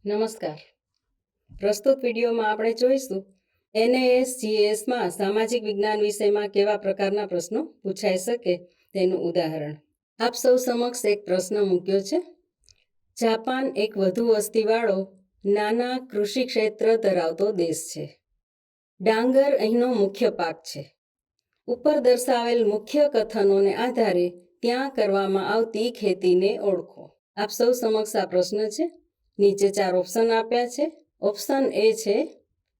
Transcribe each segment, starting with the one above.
નમસ્કાર. પ્રસ્તુત વિડીયોમાં આપણે જોઈશું NASGSમાં સામાજિક વિજ્ઞાન વિષયમાં કેવા પ્રકારના પ્રશ્નો પૂછાઈ શકે તેનું ઉદાહરણ. આપ સૌ સમક્ષ એક પ્રશ્ન મૂક્યો છે. જાપાન એક વધુ વસ્તીવાળો નાના કૃષિ ક્ષેત્ર ધરાવતો દેશ છે. ડાંગર અહીંનો મુખ્ય પાક છે. ઉપર દર્શાવેલ મુખ્ય કથનોને આધારે ત્યાં કરવામાં આવતી ખેતીને ઓળખો. આપ સૌ સમક્ષ આ પ્રશ્ન છે. નીચે 4 ઓપ્શન આપ્યા છે. ઓપ્શન એ છે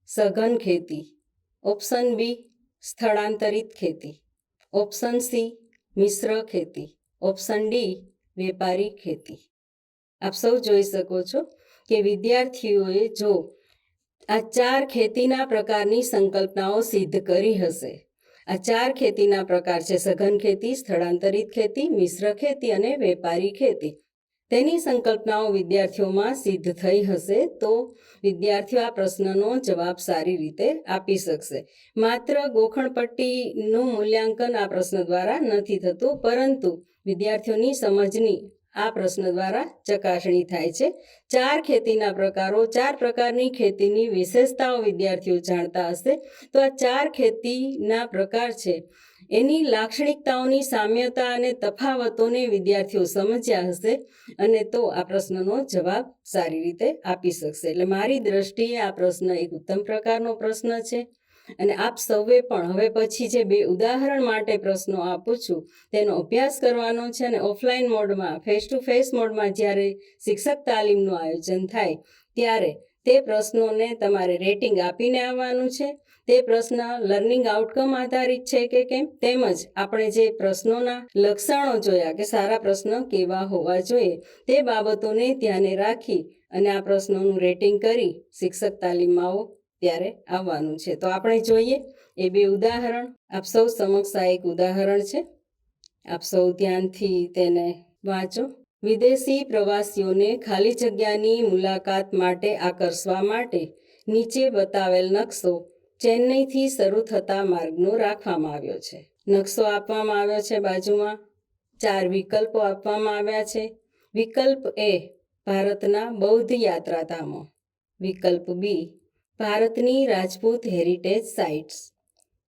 સઘન ખેતી, ઓપ્શન બી સ્થળાંતરિત ખેતી, ઓપ્શન સી મિશ્ર ખેતી, ઓપ્શન ડી વેપારી ખેતી. આપ સૌ જોઈ શકો છો કે વિદ્યાર્થીઓએ જો આ 4 ખેતીના પ્રકારની સંકલ્પનાઓ સિદ્ધ કરી હશે. આ 4 ખેતીના પ્રકાર છે સઘન ખેતી, સ્થળાંતરિત ખેતી, મિશ્ર ખેતી અને વેપારી ખેતી. તેની સંકલ્પનાઓ વિદ્યાર્થીઓમાં સિદ્ધ થઈ હશે તો વિદ્યાર્થીઓ આ પ્રશ્નનો જવાબ સારી રીતે આપી શકશે. માત્ર ગોખણપટ્ટીનું મૂલ્યાંકન આ પ્રશ્ન દ્વારા નથી થતું, પરંતુ વિદ્યાર્થીઓની સમજની આ પ્રશ્ન દ્વારા ચકાસણી થાય છે. 4 ખેતીના પ્રકારો, 4 પ્રકારની ખેતીની વિશેષતાઓ વિદ્યાર્થીઓ જાણતા હશે તો આ 4 ખેતીના પ્રકાર છે એની લાક્ષણિકતાઓની સામ્યતા અને તફાવતોને વિદ્યાર્થીઓ સમજ્યા હશે અને તો આ પ્રશ્નનો જવાબ સારી રીતે આપી શકશે. એટલે મારી દ્રષ્ટિએ આ પ્રશ્ન એક ઉત્તમ પ્રકારનો પ્રશ્ન છે અને આપ સૌએ પણ હવે પછી જે 2 ઉદાહરણ માટે પ્રશ્નો આપું છું તેનો અભ્યાસ કરવાનો છે અને ઓફલાઈન મોડમાં, ફેસ ટુ ફેસ મોડમાં જ્યારે શિક્ષક તાલીમનું આયોજન થાય ત્યારે તે પ્રશ્નોને તમારે રેટિંગ આપીને આવવાનું છે. તે પ્રશ્ન લર્નિંગ આઉટકમ આધારિત છે કે કેમ, તેમજ આપણે જે પ્રશ્નોના લક્ષણો જોયા કે સારા પ્રશ્ન કેવા હોવા જોઈએ તે બાબતોને ધ્યાને રાખી અને આ પ્રશ્નોનું રેટિંગ કરી શિક્ષક તાલીમમાં આવો ત્યારે આવવાનું છે. તો આપણે જોઈએ એ 2 ઉદાહરણ. આપ સૌ સમક્ષ આ એક ઉદાહરણ છે. આપ સૌ ધ્યાનથી તેને વાંચો. વિદેશી પ્રવાસીઓને ખાલી જગ્યાની મુલાકાત માટે આકર્ષવા માટે નીચે બતાવેલ નકશો ચેન્નઈથી શરૂ થતા માર્ગનો રાખવામાં આવ્યો છે. નકશો આપવામાં આવ્યો છે બાજુમાં. 4 વિકલ્પો આપવામાં આવ્યા છે. વિકલ્પ એ ભારતના બૌદ્ધ યાત્રાધામો, વિકલ્પ બી ભારતની રાજપૂત હેરિટેજ સાઇટ્સ,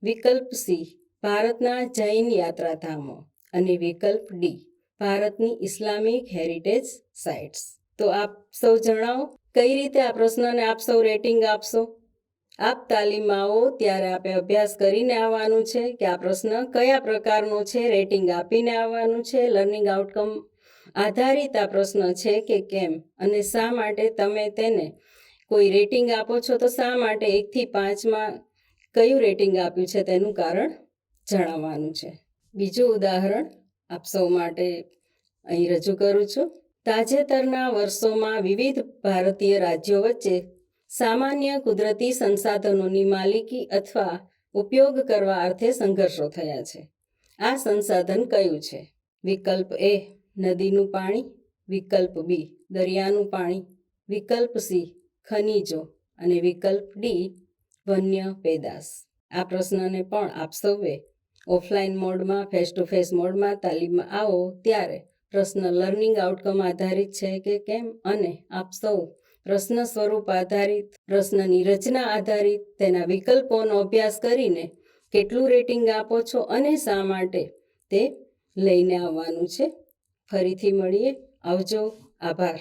વિકલ્પ સી ભારતના જૈન યાત્રાધામો અને વિકલ્પ ડી ભારતની ઇસ્લામિક હેરિટેજ સાઇટ્સ. તો આપ સૌ જણાવો કઈ રીતે આ પ્રશ્નને આપ સૌ રેટિંગ આપશો. આપ તાલીમમાં આવો ત્યારે આપે અભ્યાસ કરીને આવવાનું છે કે આ પ્રશ્ન કયા પ્રકારનો છે, રેટિંગ આપીને આવવાનું છે. લર્નિંગ આઉટકમ આધારિત આ પ્રશ્ન છે કે કેમ અને શા માટે તમે તેને કોઈ રેટિંગ આપો છો તો શા માટે 1 થી 5માં કયું રેટિંગ આપ્યું છે તેનું કારણ જણાવવાનું છે. બીજું ઉદાહરણ આપ સૌ માટે અહીં રજૂ કરું છું. તાજેતરના વર્ષોમાં વિવિધ ભારતીય રાજ્યો વચ્ચે સામાન્ય કુદરતી સંસાધનોની માલિકી અથવા ઉપયોગ કરવા અર્થે સંઘર્ષો થયા છે. આ સંસાધન કયું છે? વિકલ્પ એ નદીનું પાણી, વિકલ્પ બી દરિયાનું પાણી, વિકલ્પ સી ખનિજો અને વિકલ્પ ડી વન્ય પેદાશ. આ પ્રશ્નને પણ આપ સૌએ ઓફલાઈન મોડમાં, ફેસ ટુ ફેસ મોડમાં તાલીમમાં આવો ત્યારે પ્રશ્ન લર્નિંગ આઉટકમ આધારિત છે કે કેમ અને આપ સૌ પ્રશ્ન સ્વરૂપ આધારિત, પ્રશ્નની રચના આધારિત તેના વિકલ્પોનો અભ્યાસ કરીને કેટલું રેટિંગ આપો છો અને શા માટે તે લઈને આવવાનું છે. ફરીથી મળીએ. આવજો. આભાર.